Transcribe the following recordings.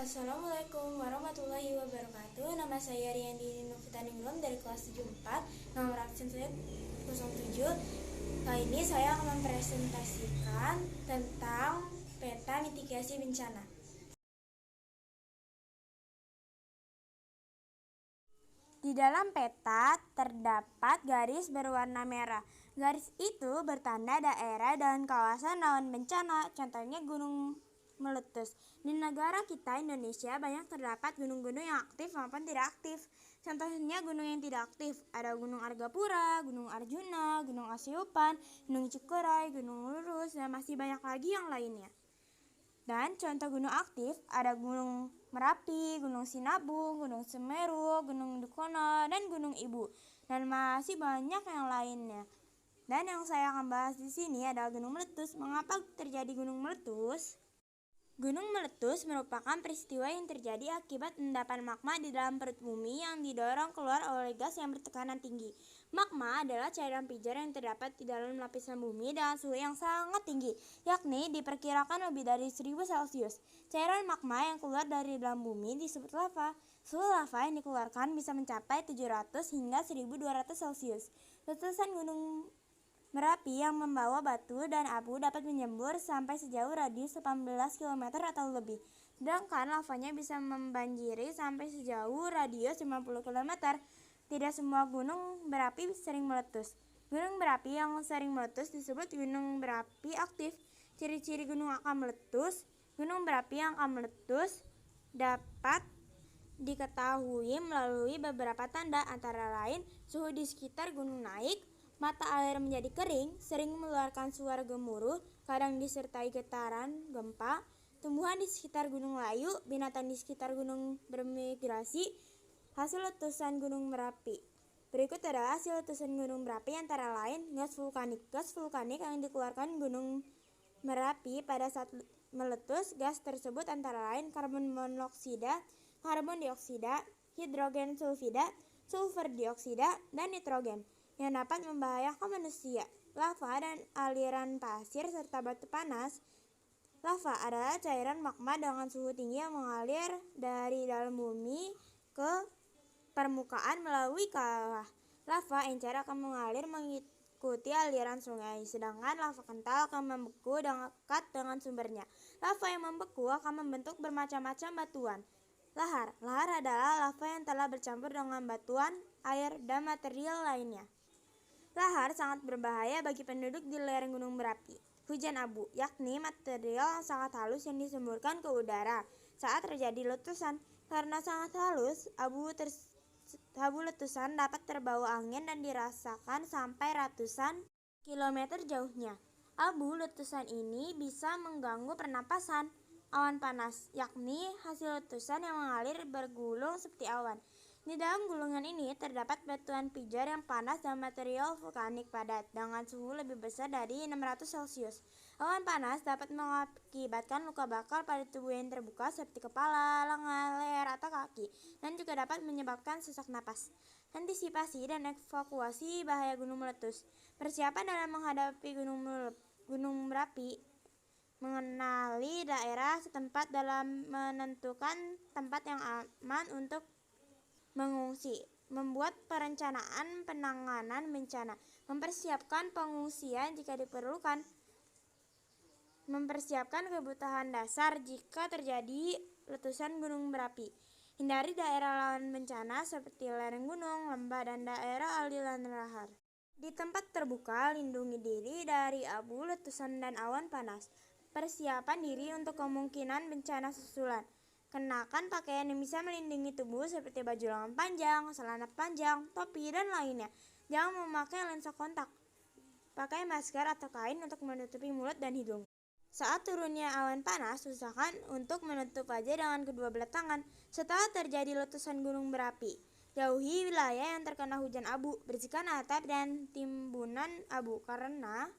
Assalamualaikum warahmatullahi wabarakatuh. Nama saya Riyandi Novitaninglom dari kelas 74, nomor absen saya 07. Kali ini saya akan mempresentasikan tentang peta mitigasi bencana. Di dalam peta terdapat garis berwarna merah. Garis itu bertanda daerah dan kawasan rawan bencana, contohnya gunung meletus. Di negara kita Indonesia banyak terdapat gunung-gunung yang aktif maupun tidak aktif. Contohnya gunung yang tidak aktif ada Gunung Argapura, Gunung Arjuna, Gunung Asyupan, Gunung Cikuray, Gunung Lurus, dan masih banyak lagi yang lainnya. Dan contoh gunung aktif ada Gunung Merapi, Gunung Sinabung, Gunung Semeru, Gunung Dukono, dan Gunung Ibu, dan masih banyak yang lainnya. Dan yang saya akan bahas di sini adalah gunung meletus. Mengapa terjadi gunung meletus? Gunung meletus merupakan peristiwa yang terjadi akibat endapan magma di dalam perut bumi yang didorong keluar oleh gas yang bertekanan tinggi. Magma adalah cairan pijar yang terdapat di dalam lapisan bumi dengan suhu yang sangat tinggi, yakni diperkirakan lebih dari 1000 Celcius. Cairan magma yang keluar dari dalam bumi disebut lava. Suhu lava yang dikeluarkan bisa mencapai 700 hingga 1200 Celcius. Letusan gunung Merapi yang membawa batu dan abu dapat menyembur sampai sejauh radius 18 km atau lebih. Sedangkan lavanya bisa membanjiri sampai sejauh radius 50 km. Tidak semua gunung berapi sering meletus. Gunung berapi yang sering meletus disebut gunung berapi aktif. Ciri-ciri gunung akan meletus. Gunung berapi yang akan meletus dapat diketahui melalui beberapa tanda, antara lain suhu di sekitar gunung naik, mata air menjadi kering, sering mengeluarkan suara gemuruh, kadang disertai getaran gempa, tumbuhan di sekitar gunung layu, binatang di sekitar gunung bermigrasi. Hasil letusan gunung Merapi. Berikut adalah hasil letusan gunung Merapi, antara lain gas vulkanik. Gas vulkanik yang dikeluarkan gunung Merapi pada saat meletus, gas tersebut antara lain karbon monoksida, karbon dioksida, hidrogen sulfida, sulfur dioksida, dan nitrogen yang dapat membahayakan manusia. Lava dan aliran pasir serta batu panas. Lava adalah cairan magma dengan suhu tinggi yang mengalir dari dalam bumi ke permukaan melalui kawah. Lava encer akan mengalir mengikuti aliran sungai, sedangkan lava kental akan membeku dekat dengan sumbernya. Lava yang membeku akan membentuk bermacam-macam batuan. Lahar. Lahar adalah lava yang telah bercampur dengan batuan, air, dan material lainnya. Lahar sangat berbahaya bagi penduduk di lereng gunung berapi. Hujan abu, yakni material yang sangat halus yang disemburkan ke udara saat terjadi letusan. Karena sangat halus, abu letusan dapat terbawa angin dan dirasakan sampai ratusan kilometer jauhnya. Abu letusan ini bisa mengganggu pernapasan. Awan panas, yakni hasil letusan yang mengalir bergulung seperti awan. Di dalam gulungan ini terdapat batuan pijar yang panas dan material vulkanik padat dengan suhu lebih besar dari 600 Celcius. Awan panas dapat mengakibatkan luka bakar pada tubuh yang terbuka seperti kepala, lengan, leher, atau kaki, dan juga dapat menyebabkan sesak napas. Antisipasi dan evakuasi bahaya gunung meletus. Persiapan dalam menghadapi gunung berapi. Mengenali daerah setempat dalam menentukan tempat yang aman untuk mengungsi, membuat perencanaan penanganan bencana, mempersiapkan pengungsian jika diperlukan, mempersiapkan kebutuhan dasar jika terjadi letusan gunung berapi, hindari daerah rawan bencana seperti lereng gunung, lembah, dan daerah aliran lahar. Di tempat terbuka, lindungi diri dari abu, letusan, dan awan panas. Persiapan diri untuk kemungkinan bencana susulan. Kenakan pakaian yang bisa melindungi tubuh seperti baju lengan panjang, celana panjang, topi, dan lainnya. Jangan memakai lensa kontak. Pakai masker atau kain untuk menutupi mulut dan hidung. Saat turunnya awan panas, usahakan untuk menutup wajah dengan kedua belah tangan. Setelah terjadi letusan gunung berapi, jauhi wilayah yang terkena hujan abu. Bersihkan atap dan timbunan abu karena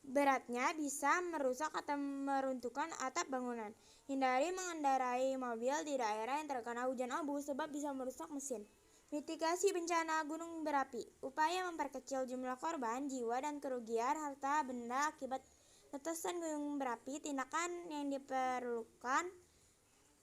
beratnya bisa merusak atau meruntuhkan atap bangunan. Hindari mengendarai mobil di daerah yang terkena hujan abu sebab bisa merusak mesin. Mitigasi bencana gunung berapi. Upaya memperkecil jumlah korban, jiwa, dan kerugian harta benda akibat letusan gunung berapi. Tindakan yang diperlukan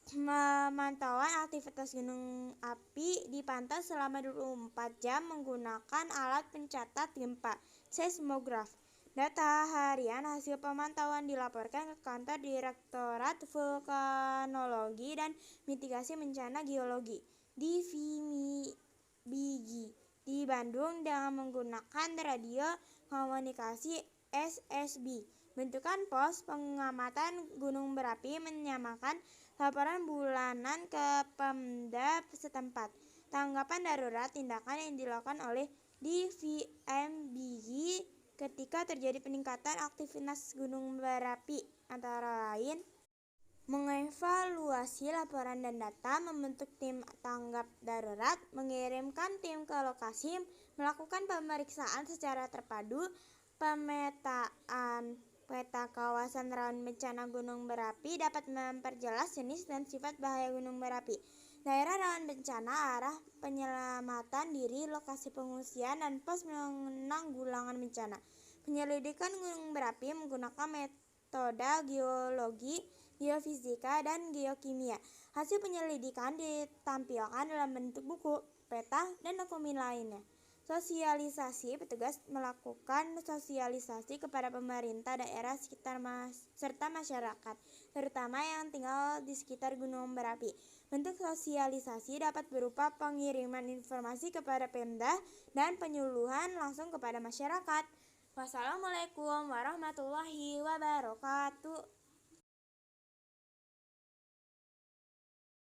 Pemantauan aktivitas gunung api dipantau selama 24 jam menggunakan alat pencatat gempa seismograf. Data harian hasil pemantauan dilaporkan ke kantor Direktorat Vulkanologi dan Mitigasi Bencana Geologi (DVMBG) di Bandung dengan menggunakan radio komunikasi SSB. Bentukan pos pengamatan gunung berapi menyamakan laporan bulanan ke Pemda setempat. Tanggapan darurat tindakan yang dilakukan oleh DVMBG ketika terjadi peningkatan aktivitas gunung berapi antara lain mengevaluasi laporan dan data, membentuk tim tanggap darurat, mengirimkan tim ke lokasi, melakukan pemeriksaan secara terpadu, pemetaan peta kawasan rawan bencana gunung berapi dapat memperjelas jenis dan sifat bahaya gunung berapi, daerah rawan bencana, arah penyelamatan diri, lokasi pengungsian, dan pos penanggulangan bencana. Penyelidikan gunung berapi menggunakan metode geologi, geofisika, dan geokimia. Hasil penyelidikan ditampilkan dalam bentuk buku, peta, dan dokumen lainnya. Sosialisasi: petugas melakukan sosialisasi kepada pemerintah daerah sekitar serta masyarakat, terutama yang tinggal di sekitar gunung berapi. Bentuk sosialisasi dapat berupa pengiriman informasi kepada Pemda dan penyuluhan langsung kepada masyarakat. Wassalamualaikum warahmatullahi wabarakatuh.